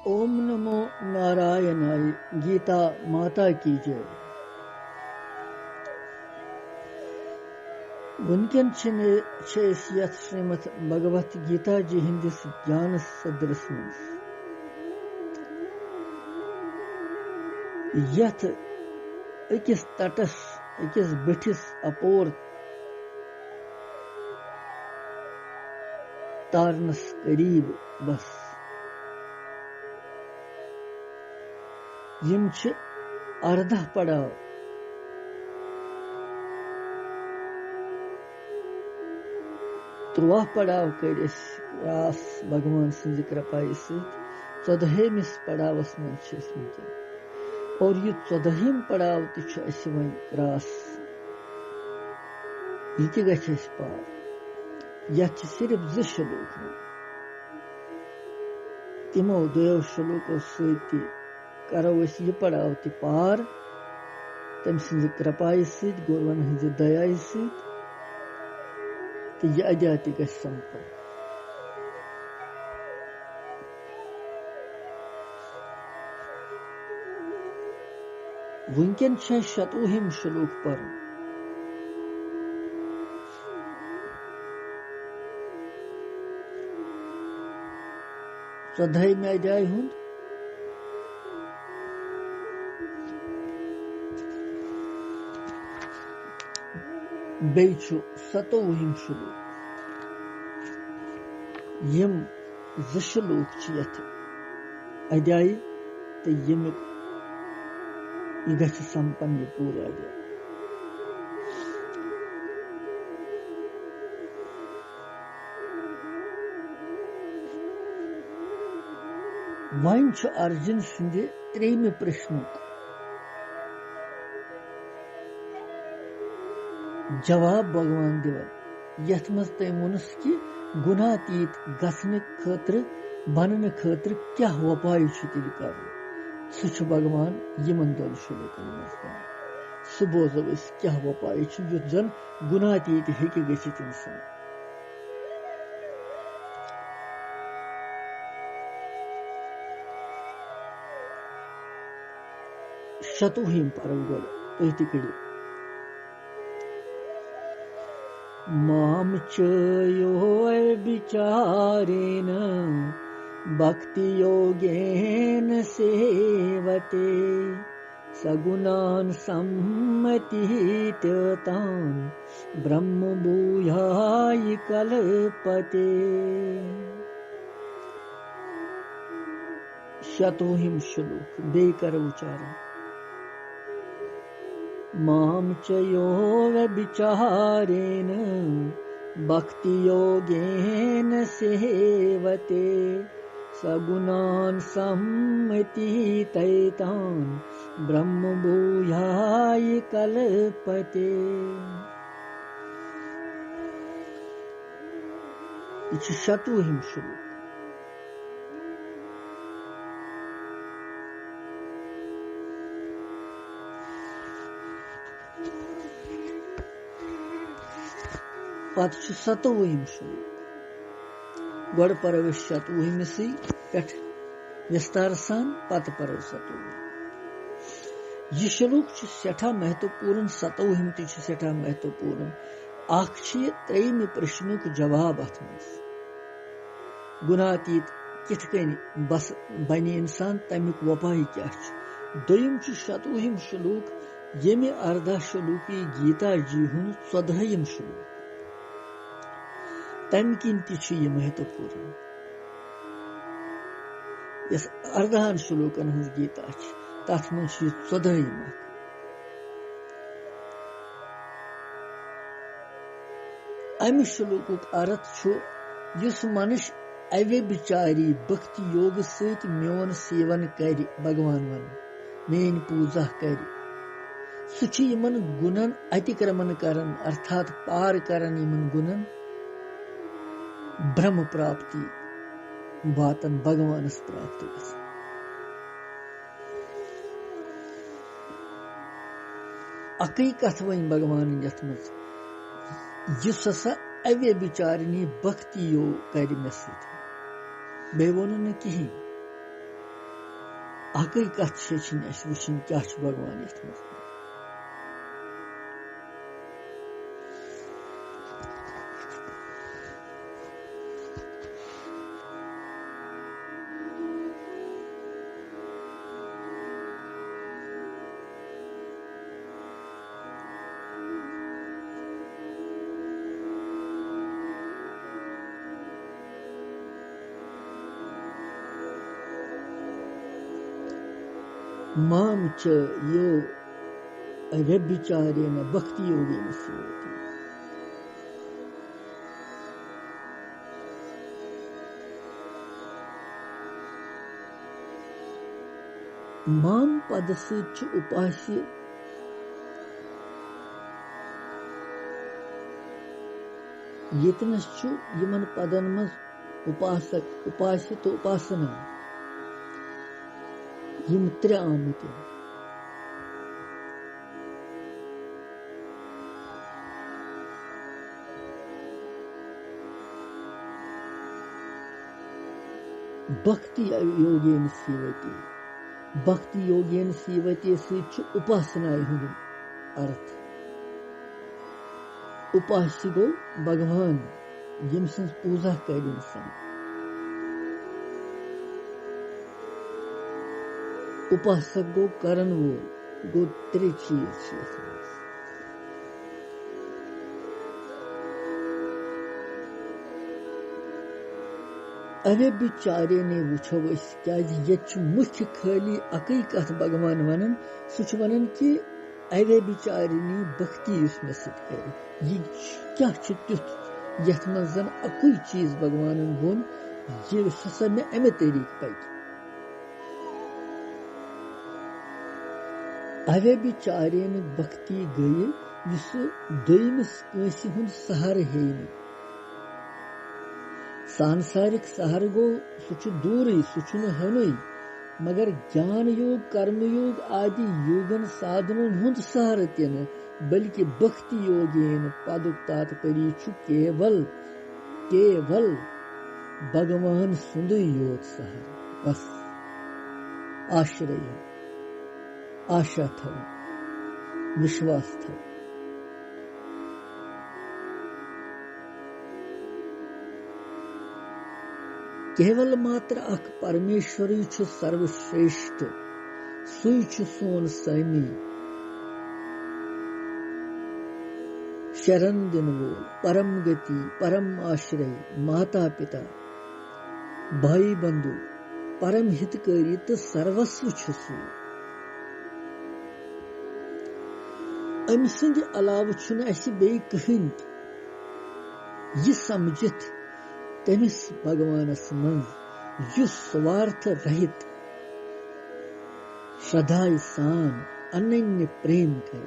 ओम नमो नारायणाय। गीता माता की जय। वुनकन यथ श्रीमद भगवत गीता जी हिंदिस ज्ञान सदरस मज यथ अकिस तटस अकिस बिठिस अपोर तारनस करीब बस यम छ 18 पड़ाव 13 पड़ाव कर रास भगवान सज कृपाई सत 14मिस पड़ावस मन और यह 14 पड़ाव तस वन रास यह गि पार यथ सिर्फ 2 श्लोक तिमो 2 श्लोकों सत करो यह पड़ाव ति पार तम सज कृपाई सत गुरुवन हज दयाई सत तो यह अदा ति गि संपन्न। वुनकन 107 श्लोक पर 14 अध्याय हुंद बेचु 27 श्लोक यम 2 श्लोक यथ अध्याय तो यमुक यह गि संपन्न यह पूरा अध्याय। वन अर्जुन सिंध 3 प्रश्न जवाब भगवान दिवन यथ मज तम वुनस कि गुनातीत गसन खतर बनन खतर क्या वपाय तेल कर सह भगवान यमन 2 श्लोकन मज सह बोजो क्या वपाय युथ जन गुनातीत हेकि गसित इंसान। शतुहिम परम गोड़ तुह तु कड़ो माम च यो विचारेण भक्ति योगेन सेवते सगुणान सम्मतितान ब्रह्म भूयाय कल्पते। शतुहिम श्लोक बेकर उच्चारण माम च यो विचारेण भक्ति योगेन सेवते सगुणान सम्मतितान ब्रह्म भूयाय कल्पते। यह 107 श्लोक। पत 27 श्लोक गोड़ पर 27 पे विस्तार सान पत पर 27। यह श्लोक सठा महत्वपूर्ण 27 ति सठा महत्वपूर्ण अख 3 प्रश्नुक जवाब अथ मज गुनातीत किथ कन बस बन इंसान तमिक वपाय क्या दोयम 27 श्लोक यमि 18 श्लोकी गीता जी हुन 14 श्लोक तम किन यह महत्वपूर्ण यस 18 श्लोकन हज गीता तथ मन 14 अमि श्लोकुक अर्थ युस मनुष्य अव्यभिचारी भक्ति योग सत मोन सेवन कर भगवान वन मेन पूजा कर सह यमन गुणन अतिक्रमण करन अर्थात पार करन यमन गुणन ब्रह्म प्राप्ति वातन भगवानस प्राप्त गसन। अकई कथ वन भगवान यथ मज युस हसा अव्यभिचारिणी भक्ति योग कर मे सत बे वोन न कहीं अकै कथ वुचन क्या भगवान ये माम च यो व्यभिचारेण भक्ति योगेन सेवते। माम पद सच उपास्य यतनस यमन पदन मज उपासक उपास्य तो उपासना यम त्रे आमत भक्ति योगेन सेवते। भक्ति योगेन सेवते सच उपासना हुंद अर्थ। उपास्य गो भगवान यम सं पूजा कर इंसान। उपासक गो करन वो गो त्रे चीज अवे बिचारे ने वुछो क्या ये मुख्य खाली अकै कथ भगवान वनन सह वनन कि अवे बिचारिनी भक्ति मे सर ये क्या तुथ यथ मन जन अकुई चीज भगवान वोन ये हसा मे अमे तरीक पक। अवे बिचारे भक्ति गई दोयमिस कंस हुंद सहार हे सांसारिक सहार गो सह दूर सह हेन मगर ज्ञान योग कर्म योग आदि योगन साधन हुंद सहार तिन बल्कि भक्ति योगेन पदुक तात्पर्य केवल केवल भगवान सुंद योत सहार बस आश्रय आशा थव विश्वास थव। केवल मात्र अख परमेश्वर सर्वश्रेष्ठ सुई सोन स्वामी शरण दिन वोल परम गति परम आश्रय माता पिता भाई बंधु परम हितकारी तो सर्वस्व सु अम सद अलाव बे कहीं यह समझित तमिस भगवानस मन स्वार्थ रहित श्रद्धा सान अनन्य प्रेम कर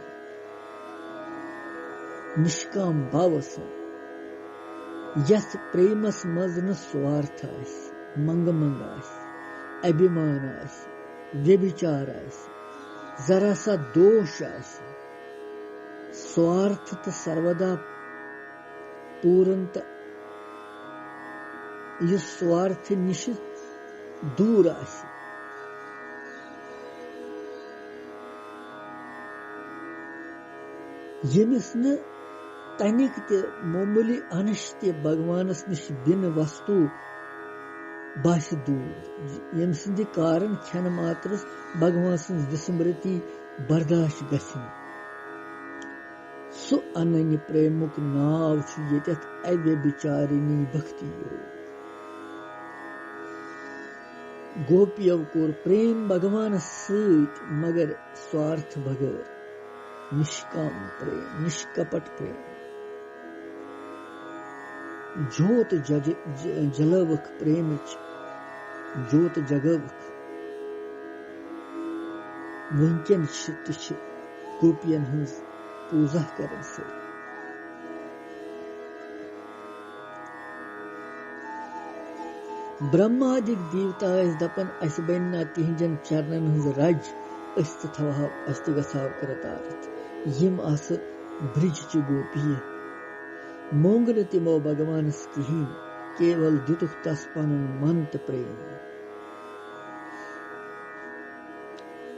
निष्काम भाव यस प्रेमस मज न स्वार्थ मंग मंग अभिमान व्यभिचार जरा सा दोष स्वार्थ तो सर्वदा पूर्णत यह स्वार्थ निश दूर यमिस न तनिक ते मामूली अनश ते भगवानस निश बिन वस्तु बास दूर यम सिंद कारण खन मात्र भगवान सं विस्मृति बर्दाश्त गसिन सु अनन्य प्रेमुक नाव ये अव्य बिचारिनी भक्ति योग। गोपियों कोर प्रेम भगवान सत मगर स्वार्थ बगैर निष्काम प्रेम निष्कपट प्रेम जोत जलवक प्रेम जोत जगवक वंकन गोपियन हंस पूजा कर ब्रह्मादिक देवता दपन अस बन तिहजन चरणन हज रज अस गहाव करतारत यम आस ब्रिज च गोपी मोंग न तिमो भगवानस कहीं केवल दितुक तस पन मन तो प्रेम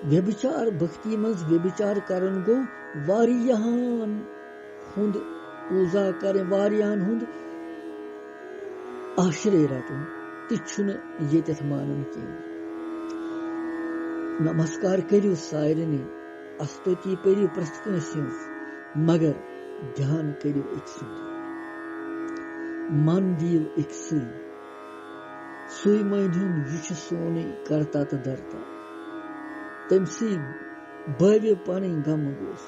व्यभिचार भक्ति मज व्यभिचार करन गो वारियाहन हुंद पूजा करें वारियाहन हुंद आश्रय रटुन तिछुन येतथ मानन के नमस्कार करियो सारनी अस्तुति परियो प्रस्तुति मगर ध्यान करियो एक सुंदर मन दियो एक सुई महीन युष सोने करता तो डरता तमसी भव्य पानी गम गोस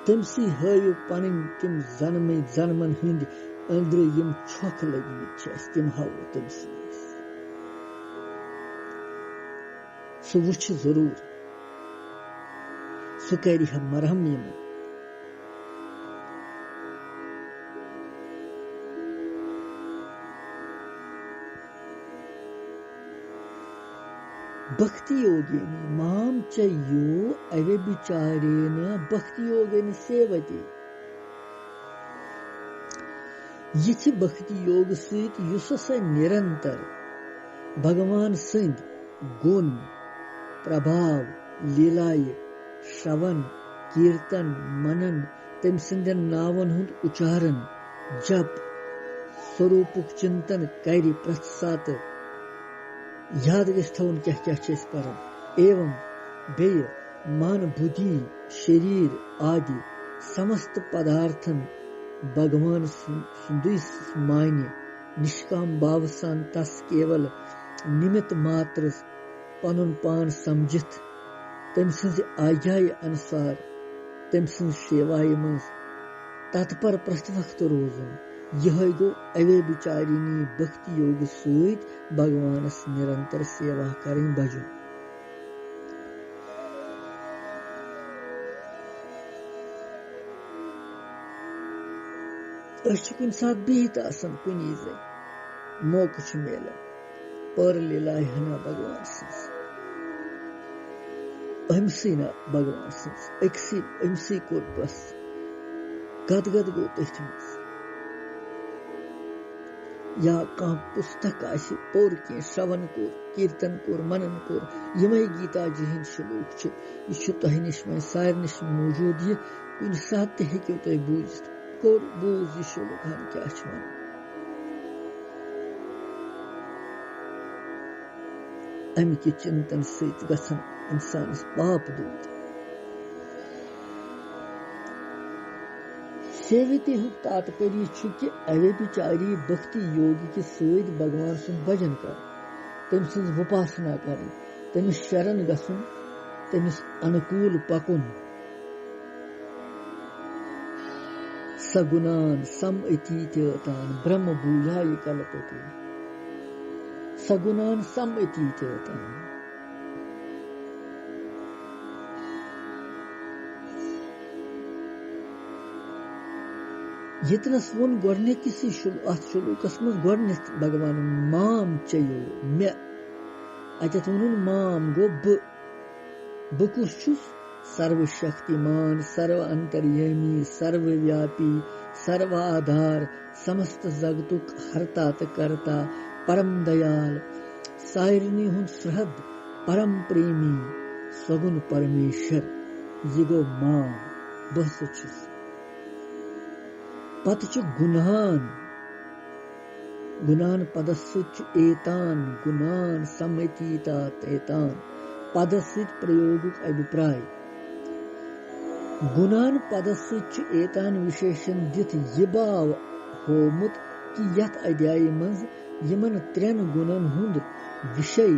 तमसी हयो पानी तिम जनमन हिंद अंदर यम छोख लगी तिम हावो तमसी सु वुछ जरूर सु करी हम मरहम यम भक्ति योगेन माम चयो अवे विचारेण भक्ति योगेन सेवते यह भक्ति योग सहित युस निरंतर भगवान सिंध गुण प्रभाव लीलाय श्रवण कीर्तन मनन तम सिंधन नावन हुंद उच्चारण जप स्वरूपुक चिंतन करि प्रसात याद गवन क्या क्या पर एवं बेय मन बुद्धि शरीर आदि समस्त पदार्थन भगवान सुंदुस मान्य निष्काम भाव सान तस केवल निमित्त मात्र पनुन पान समझित तम सिंज आज्ञाय अनुसार तम सिंज सेवाय मज तत्पर प्रति वक्त रोजन यह गो अवे विचारिणी भक्ति योग सहित भगवानस निरंतर सेवा करें बजुन कुन सात बिहित आसन कुनी जय मौका मिलन पर लीलाय हना भगवान सिंस अमसी ना भगवान सिंस अक्सी अमसी कोर बस गद गो तथ या कह पुस्तक आसि पोर के श्रवण कोर कीर्तन कोर मनन कोर यमय गीता जी हिंद श्लोक यह तह निश मे सार निश मौजूद यह कुन सात हेक्यो तुम बूझित कोर बूझ यह श्लोक हम क्या वन अमिक चिंतन सहित गसन इंसानस पाप दूर सेविते हु तात्पर्य कि अवे विचारी भक्ति योगी के सहित भगवान सुन भजन कर तम सिंह उपासना कर तमिस शरण गसुन तमिस अनुकूल पकुन सगुणान समअतीतान ब्रह्म भूयाय कल्पते सगुणान समअतीतान यतनस वोन गोडने किसी शुल्कस मज गोडने भगवान माम चयो मे अतत वोन माम गो बुकुस छुस सर्वशक्तिमान सर्व अंतर्यामी सर्वव्यापी सर्वाधार समस्त जगतुक हरता त करता परम दयाल सायरनी हुन श्रद्ध परम प्रेमी सगुन परमेश्वर यगो माम बस छुस पत गुणान पदस्थ एतान गुणान समतीता एतान पदस्थ प्रयोगुक अभिप्राय गुणान पदस्थ एतान विशेषण दित यह भाव होमुत कि यथ अध्याय मज यमन त्रेन गुणन हुंद विषय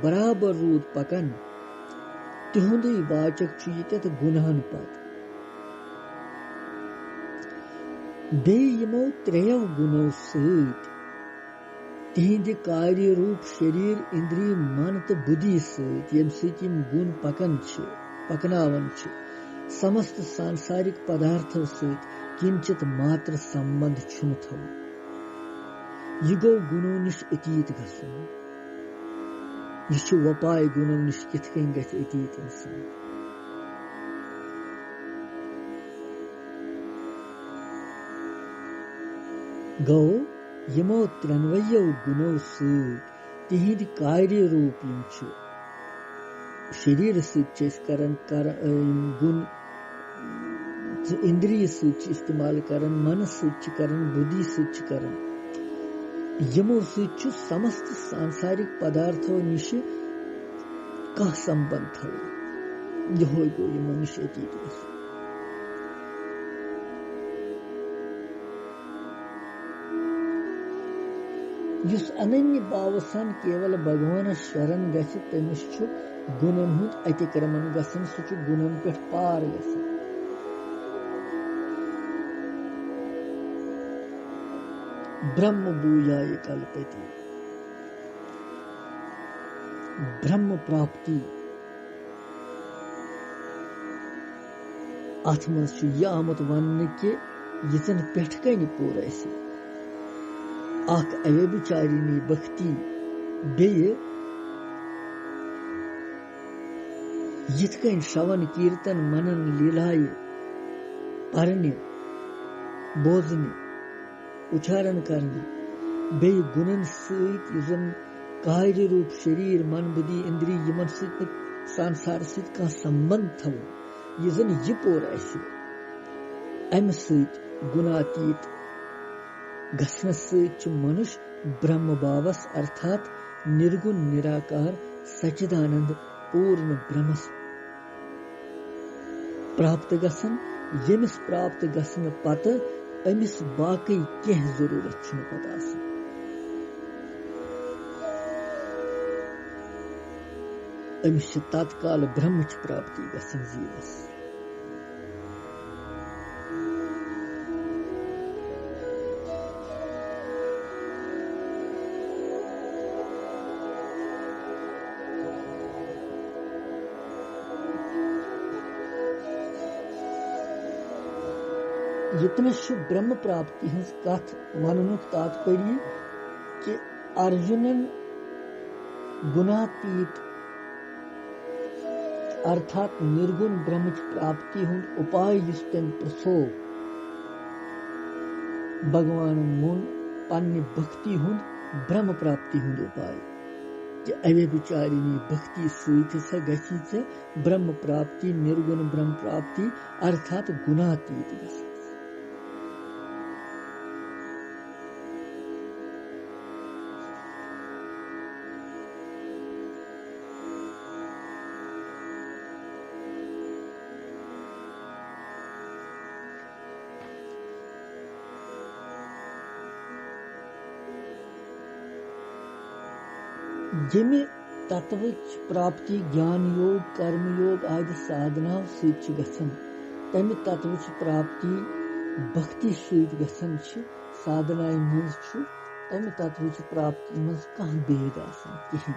बराबर रूद पकन तिहुंद वाचक यत गुणान पद बे यमो त्रेयो गुणों सहित तिहिंद कार्य रूप शरीर इंद्रिय मन तो बुद्धि सहित यम सहित यम गुण पकनावन समस्त सांसारिक पदार्थों सहित किंचित मात्र संबंध छुन थव यह गो गुणों निश अतीत गसुन यह वपाय गुणों निश किथ कन गथ अतीत इंसान गो यमो त्रेनवयो गुणों सहित तिहिंद कार्य रूप यम छु शरीर सच करन गुण इंद्रिय सच इस्तेमाल करन मन सच करन बुद्धि सच करन यमो सच समस्त सांसारिक पदार्थों निश कह संबंध थो यहो गो ये मनुष्य अतीत युस अनन्य भाव सन केवल भगवान शरण गछ तमिस छु गुणन हुंद अतिक्रमण गसन सु छु गुणन पे पार गसन ब्रह्म भूयाय कल्पति ब्रह्म प्राप्ति अथ मज छु यह आमत वन कि यन पेठ कन पूर अख अव्यभिचारिणी भक्ति बेय यिथ कन श्रवण कीर्तन मनन लीलाय परने बोजने उच्चारण करने बेय गुणन सहित युजन कार्य रूप शरीर मन बुद्धि इंद्रिय यमन सहित संसार सहित का संबंध थो युजन यह पोर अम सहित गुणातीत गसन सहित मनुष्य ब्रह्म भावस अर्थात निर्गुण निराकार सच्चिदानंद पूर्ण ब्रह्म प्राप्त गसन यमिस प्राप्त गसन पत अमिस बाकी कह जरूरत छुन पता अमिस तत्काल ब्रह्म प्राप्ति गसन जीवस यतनश ब्रह्म प्राप्ति हज कथ वन तात्पर्य कि अर्जुनन गुणातीत अर्थात निर्गुण ब्रह्म प्राप्ति हुंद उपाय युस तम प्रसो भगवान मुन पन्ने भक्ति हुंद ब्रह्म प्राप्ति हुंद उपाय कि अव्यभिचारिणी भक्ति सहित स गछि च ब्रह्म प्राप्ति निर्गुण ब्रह्म प्राप्ति अर्थात गुणातीत गछि जिमे तत्व प्राप्ति ज्ञान योग कर्म योग आदि साधना सहित गसन तमि तत्व प्राप्ति भक्ति सहित गसन साधना मज तमि तत्व प्राप्ति मज कह भेद आसान कहीं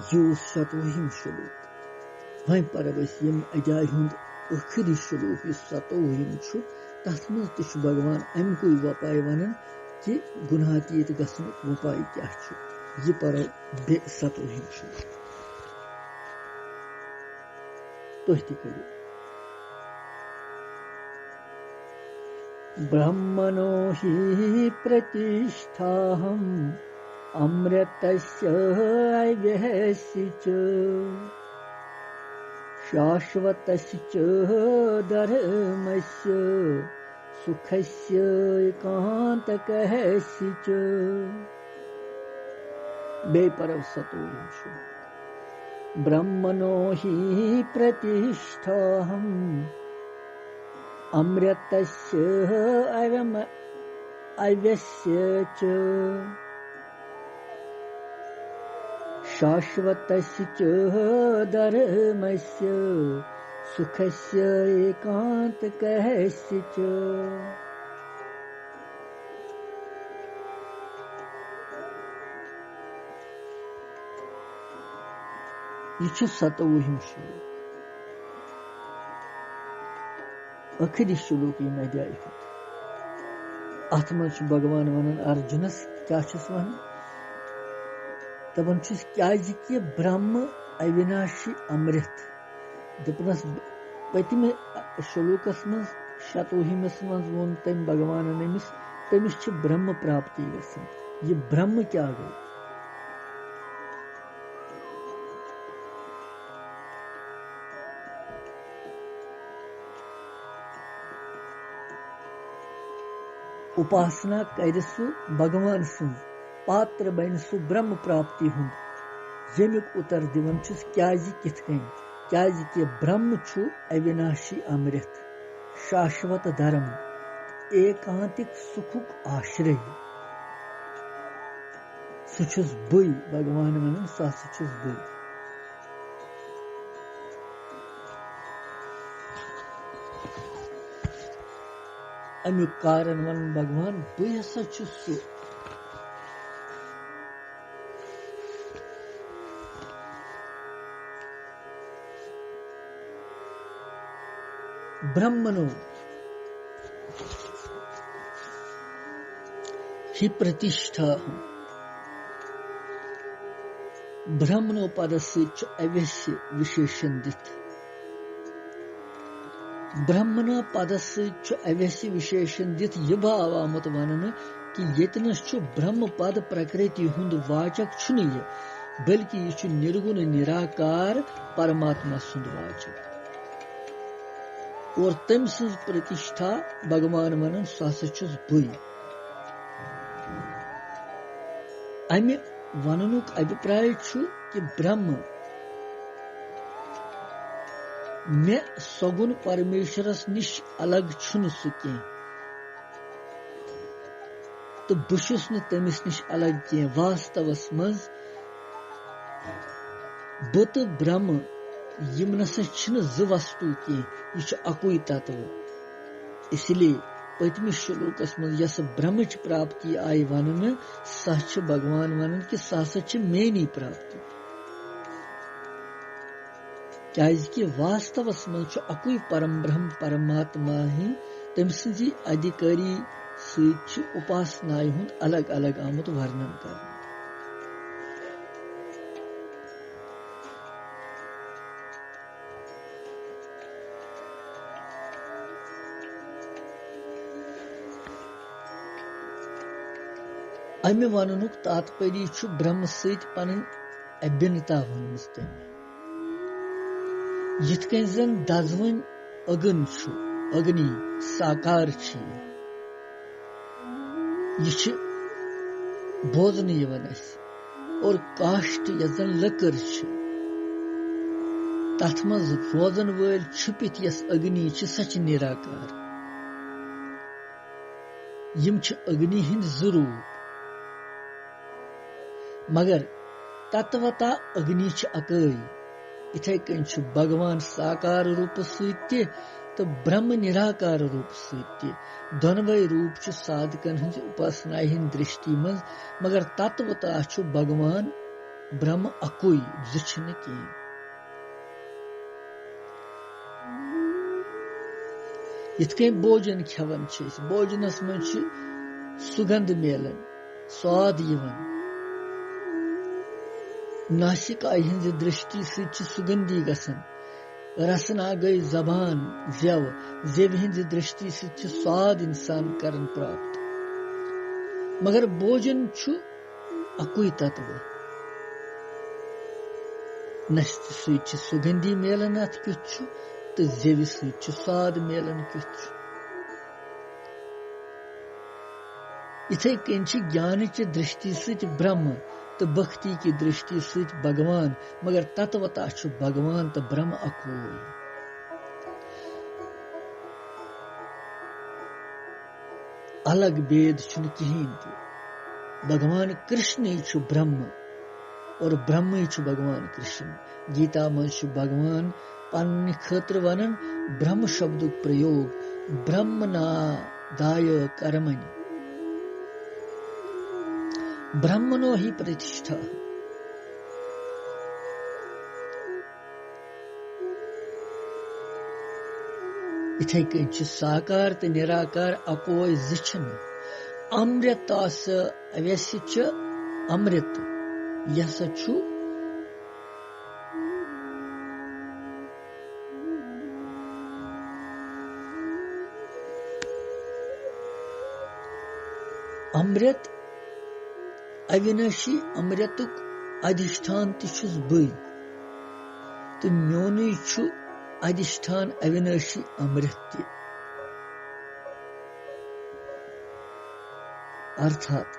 यो शतवहिम श्लोक वह पर यम अजाय हुंद आखिरी श्लोक इस शतवहिम तथ मज भगवान अमकु वपाय वनन कि गुणातीत गसन उपाय क्या ये पर बे सतवहिम श्लोक तो करो ब्रह्मणो हि प्रतिष्ठाहम् अमृतस्य अव्ययस्य च शाश्वतस्य च धर्मस्य सुखस्य एकांतकस्य च बेपरव सतोहिम श्लोक ब्रह्मणो हि प्रतिष्ठाहम् अमृतस्य अव्ययस्य च शाश्वतस्य च धर्मस्य सुखस्य एकांतकस्य च ये सतवहिम श्लोक आखिरी श्लोक ये मैं जाए अथ मज भगवान वन अर्जुनस क्या वन दपन क्या ब्रह्म अविनाशी अमृत दपनस पतिम श्लोकस मज शतवहिमस मज वोन तम भगवान अमिस तमिस छ ब्रह्म प्राप्ति गसन। ये ब्रह्म क्या गो? उपासना कर सु भगवान सुन पात्र बन सु ब्रह्म प्राप्ति हुंद। यमुक उत्तर दिवन छुस क्याजि किथ कन, क्याजि कि ब्रह्म छु अविनाशी अमृत, शाश्वत धर्म, एकांतिक सुखुक आश्रय। सुछुस बुई भगवान वनन सा सुछुस बुई। अमुक कारण वन भगवान बुई हसा छुसु। ब्रह्मणो ही प्रतिष्ठा ब्रह्मणो पद सच अवश्य विशेषण दित। ब्रह्मणा पद सच अवश्य विशेषण दित यह भाव आमत वनन कि यतनस छु ब्रह्म पद प्रकृति हुंद वाचक छु नहीं, बल्कि यह छु निर्गुण निराकार परमात्मा सुंद वाचक। और तम सज प्रतिष्ठा भगवान वनन सह बुई। अमि वननुक अभिप्राय छु कि ब्रह्म मे सगुन परमेश्वरस निश अलग छुन सु कह, तो बुशुस न तमिस निश अलग कह। वास्तवस मज बुत ब्रह्म यम नसा छन ज वस्तु कह, यह अकुई तत्व। इसलिए पतमिस श्लोकस मज यस ब्रह्मच प्राप्ति आई वनन सह भगवान वनन कि सह मेनी प्राप्ति। कि वास्तवस मज अकुई परम ब्रह्म परमात्मा ही तम सजी अधिकारी सच उपासनाएं हुंद अलग अलग आमुत वर्णन कर। अमि वननुक तात्पर्य छु ब्रह्म सहित पन अभिन्नता वनमस तम। यिथकन जन दजवन अगन छु, अग्नि साकार छी, यह बोजन यवन और काष्ट यजन लकर छ, तथ मज रोजन वल छुपित यस अग्नि छ सच निराकार। यम छ अग्नि हिंद जरूर, मगर तत्वता अग्नि छ अकई। इथे कन छु भगवान साकार रूप सत्य तो ब्रह्म निराकार रूप सत्य। दोनवे रूप छु साधकन हंज उपासना हिंद दृष्टि मज, मगर तत्वता छु भगवान ब्रह्म अकुई जुछन की। इतके भोजन खेवन छ, भोजनस मन छु सुगंध मेलन, स्वाद यवन। नासिका हिंज दृष्टि सच सुगंधी गसन, रसना गई जबान जेव, जेव हिंज दृष्टि सच स्वाद इंसान करन प्राप्त। मगर भोजन छु अकुई तत्व। नस्त सच सुगंधी मेलन अत क्युत छु, तो जेव सच स्वाद मेलन क्युत छु। इथे कन ज्ञान च दृष्टि सच ब्रह्म तो भक्ति की दृष्टि सच भगवान, मगर तत्वता छु भगवान तो ब्रह्म अकुई। अलग भेद छुन कहीं। भगवान कृष्ण ही छु ब्रह्म और ब्रह्म ही छु भगवान कृष्ण। गीता में छु भगवान पन्ने खतर वनन ब्रह्म शब्द प्रयोग ब्रह्मनादाय कर्मणि, ब्रह्मणो ही प्रतिष्ठा। इथे कन साकार तो निराकार अकोय जिछन। अमृतास अवश्य च अमृत यस छु अमृत अविनाशी अमृतुक अधिष्ठान तिछुस बई तो म्योनु छु अधिष्ठान अविनाशी अमृत ते अर्थात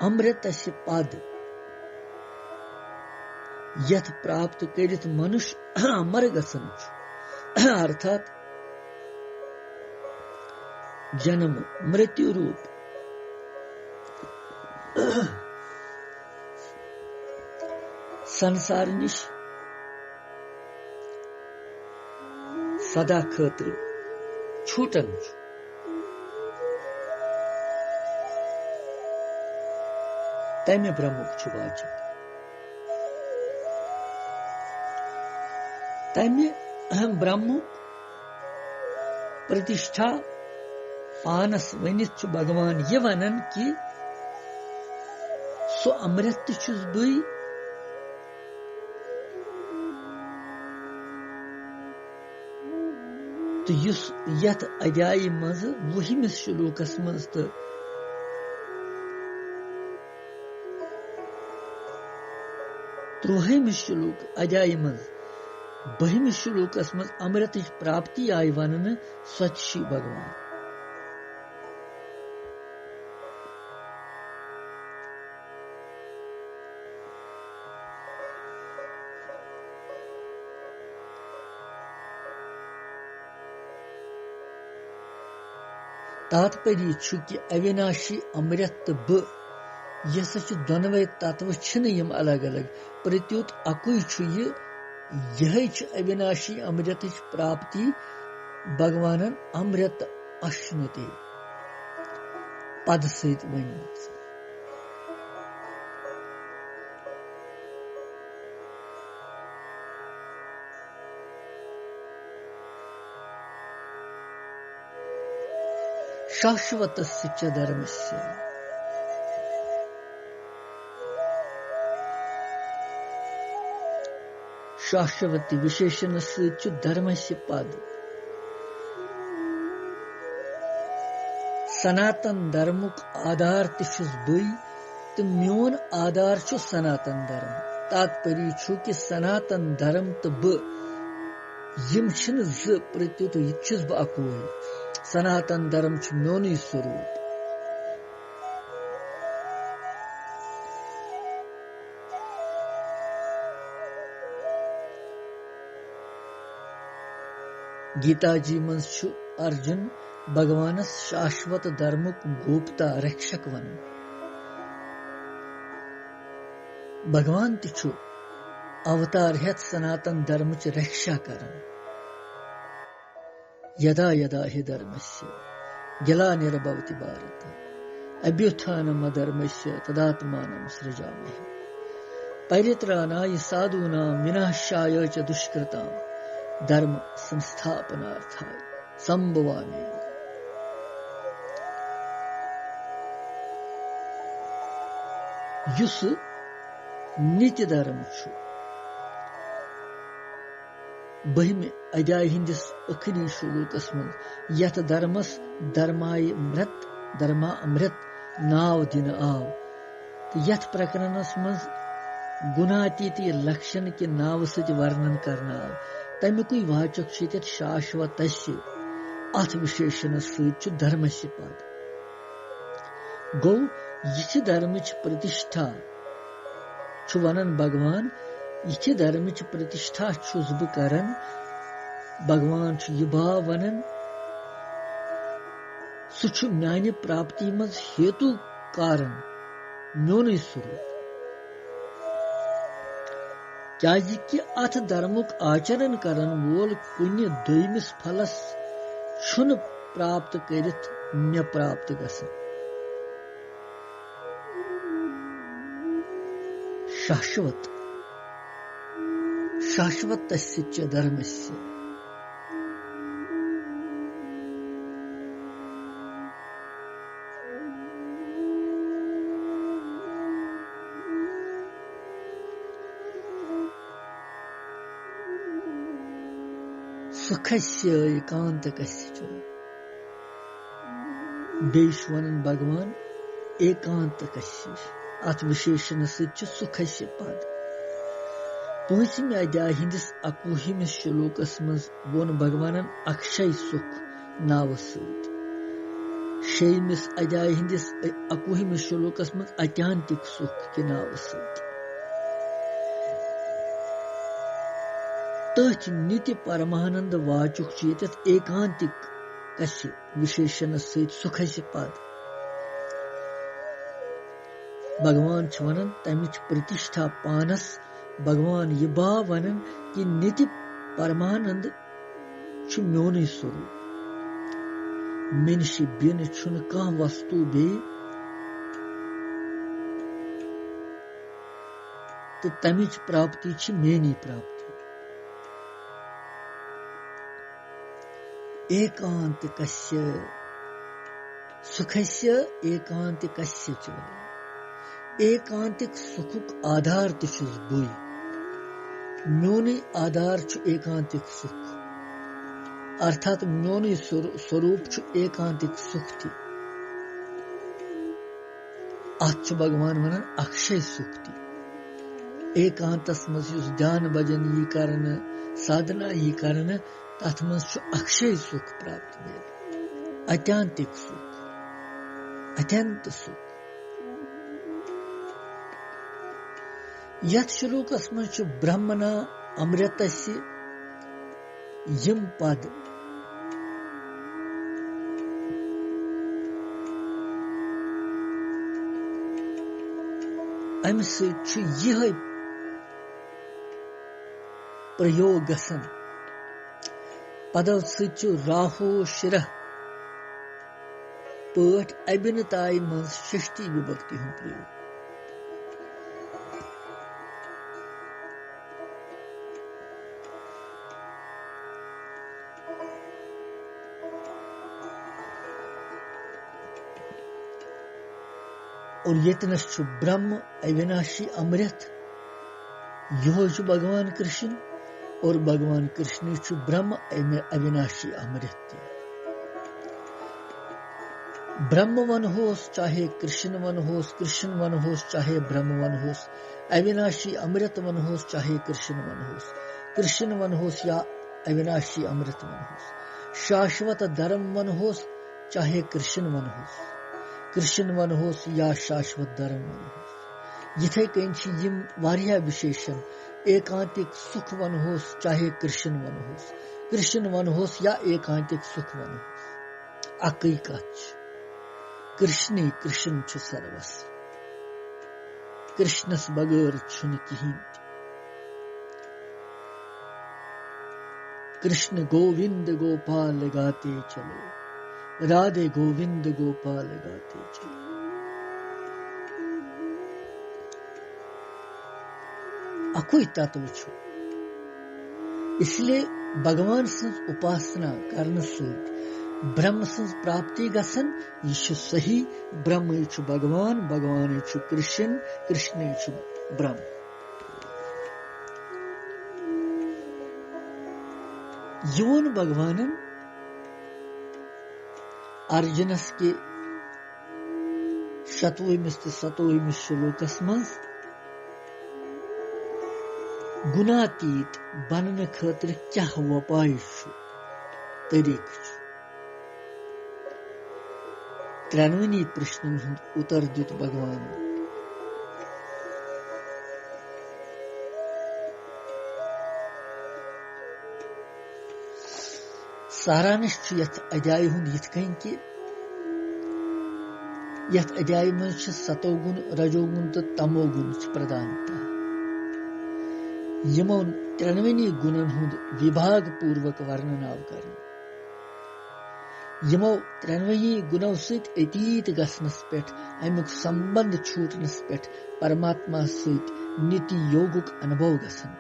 अमृतस्य पद यथ प्राप्त करित मनुष्य अमर गसन अर्थात जन्म मृत्यु रूप संसार निश सदा खतर छूटन तमे ब्रह्मुख छु वाचक तमे अहम ब्रह्मुख प्रतिष्ठा पानस वनित छु भगवान ये वनन कि सो अमृत छुस बई तो युस यथ अध्याय मज वहिमिस श्लोकस मज तो त्रोहिमिस श्लोक अध्याय मज बहिमिस श्लोकस मज अमृत प्राप्ति आई वनन स्वच्छ भगवान तात्पर्य छु कि अविनाशी अमृत ब यस दोनवे तत्व यम अलग अलग प्रत्युत अकुई छु यह अविनाशी अमृत प्राप्ति भगवान अमृत अश्नुते पद सहित वन शाश्वतस्य च धर्मस्य शाश्वती विशेषणस्य च धर्मस्य पद सनातन धर्मुक आधार तिछुस बई तो म्योन आधार छु सनातन धर्म तात्पर्य छु कि सनातन धर्म तो ब यम छिन ज प्रत्युत यछुस ब अकुई सनातन धर्म छु म्योनु स्वरूप गीता जी मन छु अर्जुन भगवान शाश्वत धर्मुक गोप्ता रक्षक वन भगवान तिछु अवतार हेत सनातन धर्म च रक्षा करन यदा यदा हि धर्मस्य ग्लानिर्भवति भारत अभ्युत्थानम् अधर्मस्य तदात्मानं सृजामि परित्राणाय साधूनां विनाशाय च दुष्कृतां धर्म संस्थापनार्थाय संभवामि युस नित्य धर्म छु बहिमे अध्याय हिंदिस अखरी श्लोकस मन यथ धर्मस धर्माय मृत धर्मा अमृत नाव दिन आव तो यथ प्रकरणस मन गुणातीत लक्षण के नाव सच वर्णन करना तमिकुई वाचक शाश्वतस्य अथ विशेषण सच धर्मस्य पद गो यह धर्मच प्रतिष्ठा छु वनन भगवान यह धर्मच प्रतिष्ठा छुस बह करन भगवान छु यह भाव वनन सु म्यानि प्राप्ति मज हेतु कारण म्योन स्वरूप कि अथ धर्मुक आचरण करन वोल कुन्य दोयमिस फलस छुन प्राप्त करित मे प्राप्त गसन शाश्वत शाश्वतस्य च धर्मस्य सुखस्य एकांतकस्य च बेश वनन भगवान एकांत कश्य अत विशेषण सुखस्य पद 5 अध्याय हिंदिस 21 श्लोकस मज वोन भगवानन अक्षय सुख नाव सत 6 अध्याय हिंदिस 21 श्लोकस मज अत्यांतिक सुख के नाव सत तथ नित्य परमानंद वाचुक चेतत एकांतिक कश्य विशेषण सत सुखस्य पद भगवान वनन तमिच प्रतिष्ठा पानस भगवान यह बा वनन कि नित्य परमानंद म्योन स्वरूप मिनशि बिन छुन कह वस्तु बे तो तमिच प्राप्ति मेनी प्राप्ति एकांतिकस्य सुखस्य एकांतिकस्य च एकांतिक सुखुक आधार तुझ बुई म्योनि आधार छु एकांतिक सुख अर्थात म्योनि स्वरूप छु एकांतिक सुख थी अच भगवान वनन अक्षय सुख थी एकांतस मज ध्यान भजन यी करन साधना यी करन तथ मज छु अक्षय सुख प्राप्त मिल अत्यांतिक सुख अत्यंत सुख यथ श्लोकस मज ब्रह्मणा अमृतस्य यम पद अम यह प्रयोग गसन पदव सु राहो शिरह पठ अबिनताय मज षष्ठी विभक्ति हूं प्रयोग और यतनस ब्रह्म अविनाशी अमृत यो भगवान कृष्ण और भगवान कृष्ण ब्रह्म अविनाशी अमृत ब्रह्म वन होस चाहे कृष्ण वन होस कृष्ण वन होस चाहे ब्रह्म वन होस अविनाशी अमृत वन होस चाहे कृष्ण वन होस या अविनाशी अमृत वन होस शाश्वत धर्म वन होस चाहे कृष्ण वन होस या शाश्वत धर्म वन होस यथे कन यम वारिया विशेषण एकांतिक सुख वन होस चाहे कृष्ण वन होस या एकांतिक सुख वन होस अकई कथ कृष्ण छु सर्वस कृष्णस बगैर छुन कहीं कृष्ण गोविंद गोपाल गाते चलो राधे गोविंद गोपाल गाते चलो अकोई तत्व छु इसलिए भगवान सं उपासना करने से ब्रह्म सं प्राप्ति गसन यह सही ब्रह्म छु भगवान भगवान छु कृष्ण कृष्ण छु ब्रह्म योन भगवानन अर्जुनस के 7वें श्लोकस मज गुणातीत बनने खतर क्या वपाय तरीक त्रेनवनी प्रश्न उत्तर दित भगवान सारांश यथ अध्याय हुंद यथ कन कि यथ अध्याय मज सतोगुण रजोगुण तो तमोगुण प्रधानता यमो त्रेनवनी गुणन हुंद विभाग पूर्वक वर्णनाव कर यमो त्रेनवनी गुणों सहित अतीत गसनस पेट अमुक संबंध छूटनस पेट परमात्मा सहित नित्य योगुक अनुभव गसन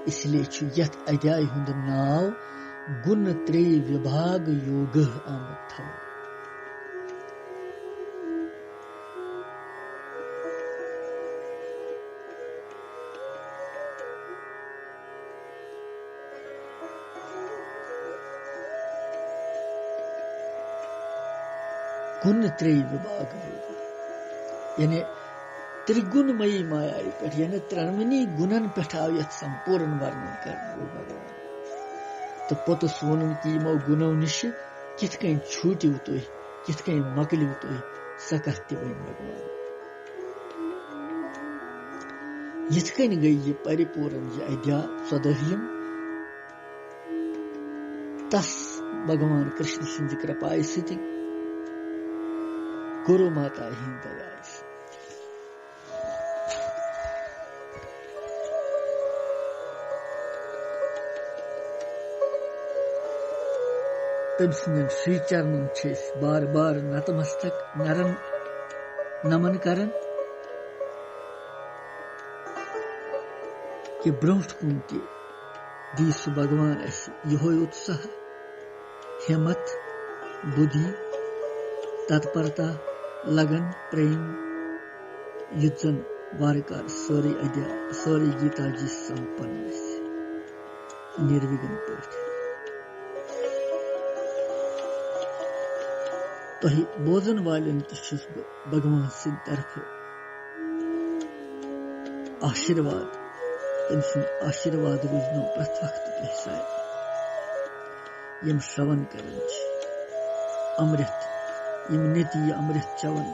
इसलिए यथ अध्याय हुंद नाव गुण त्रय विभाग योग आमुत थव गुण त्रय विभाग योग यानी त्रिगुणमयी माया पे यानी त्रणवनी गुणन पे संपूर्ण वर्णन कर भगवान तो पोतुस वोनुन कि यमो गुणों निश किथ कन छूटिव तुह किथ कन मकलिव तुह सह कथ वन भगवान यथ कन गई ये परिपूर्ण ये अध्याय 14 तस भगवान कृष्ण सिंह कृपाय सति गुरु माता हिंद दया तम सिंदन श्री चरणन बार बार नतमस्तक नरन नमन करन कि ब्रोट कुन ते दीस भगवान अस यो उत्साह हिम्मत बुद्धि तत्परता लगन प्रेम युजन वारकार सारी अध्याय सारी गीता जी संपन्न निर्विघ्न पठ तो बोजन वालन भगवान सिंह तरफ आशीर्वाद तम आशीर्वाद रुजनो प्रत वक्त पहसाय यम श्रवण करन अमृत यम नित्य अमृत चवन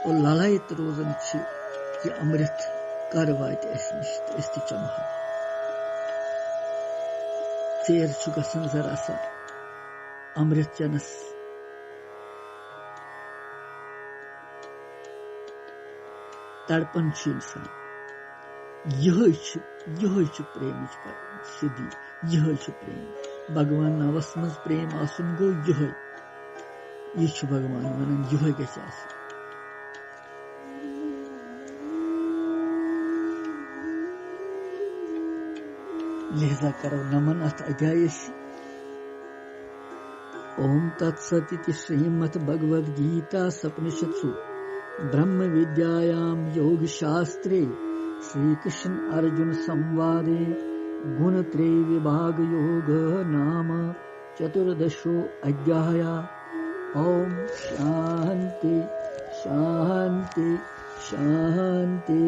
और लालायत रोजन ये अमृत कर वात अस चमह चेर गसन जरा सा अमृत चनस तड़पन इंसान यह प्रेम सिद्धि यह प्रेम भगवान नावस मज प्रेम आसन गो यह भगवान वन यह गस लिहाजा करो नमन अथ अध्याय ओम तत्सत श्रीमद् भगवद गीता सपनिषत्सु ब्रह्म विद्यायां योग शास्त्रे श्री कृष्ण अर्जुन संवादे गुणत्रय विभाग योग नाम 14 अध्याय ओम शांति शांति शांति।